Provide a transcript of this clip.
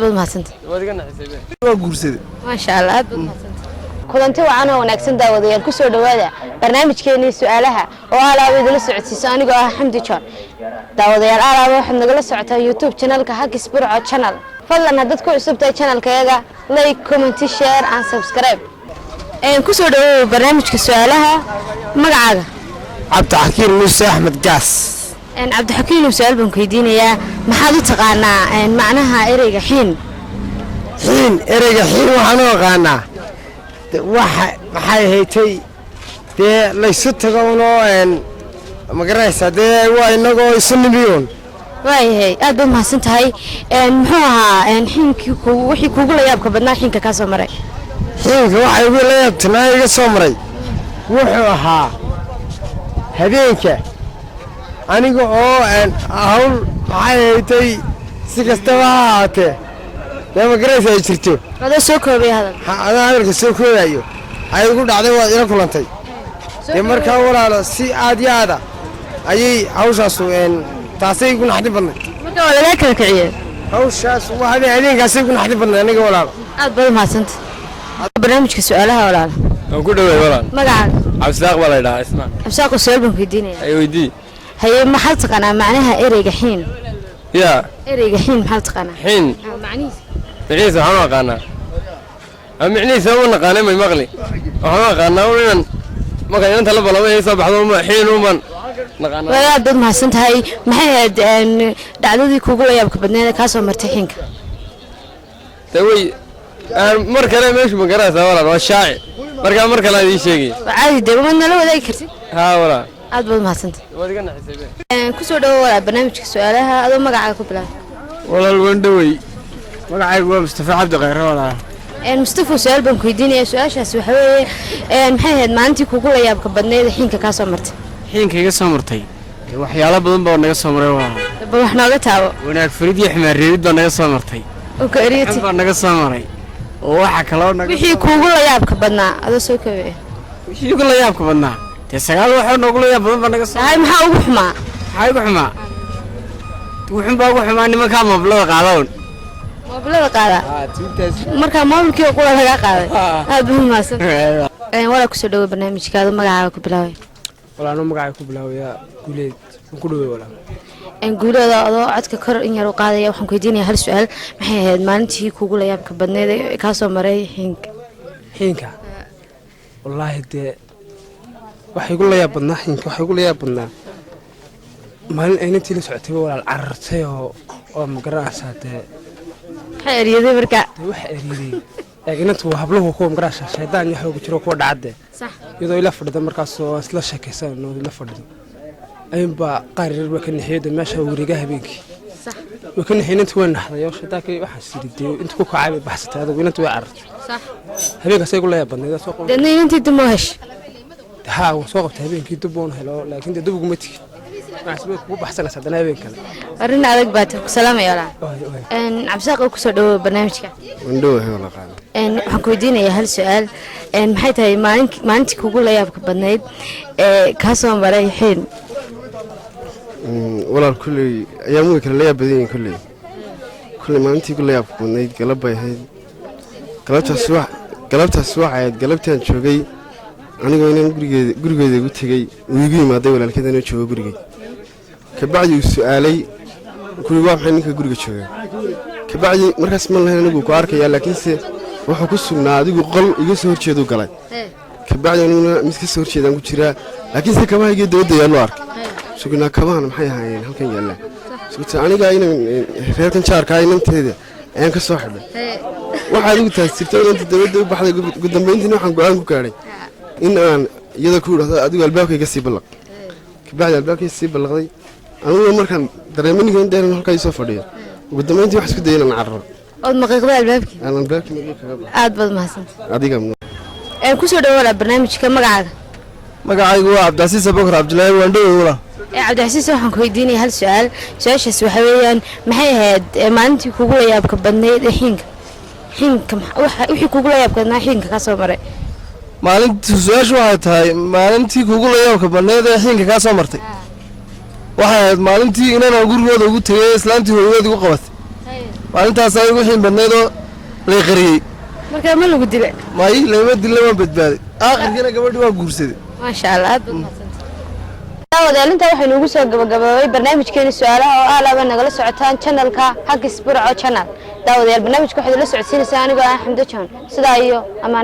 mahadsanti waa guursaday maasha Allah aad mahadsanti kulanti wacan oo wanaagsan daawadayaal ku soo dhawaada barnaamijkeena su'aalaha oo alaab idin la socodsiiso anigoo ah Xamdi John daawadayaal alaab waxaad nagala socotaa YouTube channelka Hagis Burco channel fadlan hadad ku cusubtahay channelkayaga like comment share and subscribe ku soo dhawaada barnaamijka su'aalaha magacaaga Cabdi Muuse Axmed Gaas عبد الحكيم سؤال بنكيدينيا ما حد تقانا معناها إريج حين إريج حين وحنا قانا وحي هيتي ده ليس تقولوا إن مقرأة ده وإنه يسمى بيون واي هي أدم ما سنت هاي محوها حين وحي كوجل يابك بدنا حين كاسو مري حين وحي يقول ياب تناي كاسو مري وحوها هذيك aniga oo hawl maxay haytay si kastaba ahaatee dama gareys ay jirto wada soo koobay hadalka soo koobayo ay ugu dhacday waa ila kulantay markaa walaalo si aad iyo aad ayay hawshaas taasay ugu naxdi badnay marka wala la kala kiciyay hawshaas waa habeenkaas ugu naxdi badnay aniga walaalo aad baad mahadsantahay barnaamijka su'aalaha walaalo ku dhaweey walaalo magacaaga Cabsaaq wala ilaa isma Cabsaaq su'aal baan weydiinaya ay weydii هي ما حد قنا معناها إريج حين يا إريج حين ما حد قنا حين معنيس معنيس هما قنا معنيس هو قنا ما يمغلي هما قنا وين ما كان أنت لبلا وين صباح وما حين ومن نقنا ويا دد ما سنت هاي ما هي دعدودي كوجل يا بكبدنا كاسو مرتاحين توي مركله مش مقراص ولا الشاعر مركله هذه شيء عادي ده ما لو ذاك كرتي ها ولا aad baad mahadsantahay ku soo dhawaada barnaamijka su'aalaha adoo magacaaga ku bilaab walaal wandaway magacaygu waa Mustafa Cabdi Khayr walaal Mustafa su'aal baan ku weydiinaya su'aashaas waxa weeye maxay ahayd maalintii kugu la yaabka badneed xiinka ka soo martay xiinka iga soo martay waxyaalo badan baa naga soo maray walaal wax nooga taabo wanaag farid iyo xamaar reebid baa naga soo martay oo ka eriyay baa naga soo maray oo waxa kale oo naga wixii kugu la yaabka badnaa adoo soo koobay wixii kugu la yaabka badnaa sagaal waxa noogu la yaab badan baa naga soo hay maxaa ugu xumaa wuxuu baa ugu xumaa nimanka moobilada qaadaan moobilada qaada marka moobilkii oo kula laga qaaday aad buu maasan wala ku soo dhaw barnaamijkaada magacaaga ku bilaaway walaalo magacaaga ku bilaawaya guuleed ku dhaweey walaalo guuleeda adoo codka kor in yar u qaadaya waxaan ku weydiinayaa hal su'aal maxay ahayd maalintii kugu la yaabka badneed ee ka soo maray xiinka wallahi de waxay ku leeyahay badnaa xiinka waxay ku leeyahay badnaa maalin ay intii la socotay walaal carartay oo magaraysa de xeeriyada marka wax eriiday inantu habluhu ku magaraysa shaydaan iyo xoog jiro ku dhacade sax iyadoo ila fadhido markaas oo isla sheekaysan oo ila fadhido ayba qaarir waa kan xiyada meesha wariga habeenkii sax waa kan xinantu waa naxday oo shaydaanka waxa sididay inta ku kacay baxsatay adoo inantu way carartay sax habeenkaas ay ku leeyahay badnaa soo qof dadna intii dimo hesh ها وسوق تهبينكي دبون هلو لكن دبوق متي ما سبب كو بحسن سدنا هبين كله arrin adag baad ku salaamayaa Cabsaaq ku soo dhaw barnaamijka wandoo wala qaan waxaan ku weydiinayaa hal su'aal maxay tahay maalintii kugu la yaabka badneed ee ka soo maray xiin walaal kulli ayaamu kala la yaab badan kulli maalintii kugu la yaabka badneed galabay ahayd galabtaas waxayd galabtaan joogay aniga inaan gurigeeda ugu tagay wiigu imaaday walaalkeedana joogo gurigeed ka bacdi uu su'aalay kuli waa maxay ninka guriga jooga ka bacdi markaas ma lahayn anigu ku arkaya laakiinse wuxuu ku sugnaa adigu qol iga soo horjeedo galay ka bacdi aniguna mid ka soo horjeedaan ku jiraa laakiinse kabahayga dawladda yaa loo arkay sugnaa kabahan maxay ahaayeen halkan yaalla sugta aniga inaan reerkan jaarka inanteeda ayaan ka soo xidhay waxa adigu taasirtay inta dawladda u baxday ugu dambeyntii waxaan go'aan ku gaadhay in aan iyada ku dhahdo adigu albaabkayga sii ballaq ka bacdi albaabkayga sii ballaqday anigu markaan dareemay ninkan dheeran halkaa soo fadhiyo ugu dambeyntii wax isku dayay inaan carro oo maqiiqda albaabkii aan albaabkii ma kaga baxay aad baad mahadsantahay adiga ku soo dhawaada barnaamijka magacaaga magacaygu waa Cabdicasiis Abubakar Abdullaahi wandoo wala Cabdicasiis waxaan ku weydiinayaa hal su'aal su'aashaas waxa weeyaan maxay ahayd maalintii kugu la yaabka badneed xiinka wixii kugu la yaabka badnaa xiinka ka soo maray maalintii su'aashu waxay tahay maalintii kugu la yaabka badneed ee xiinka ka soo martay waxay ahayd maalintii inaan gurigooda ugu tagay islaantii hooyadeed ugu qabatay maalintaas ay ugu xiin badnaydoo lay qariyey markaa ma lagu dilay may lama dilla waan badbaaday aakhirkiina gabadhi waa guursaday maasha allah aad baad daawadaalinta waxaynu ugu soo gabagaboobay barnaamijkeena su'aalaha oo alaaba nagala socotaan channelka Hagis Burco channel daawadayaal barnaamijka waxaad la socodsiinaysaa anigoo ah Xamdo John sidaa iyo amaana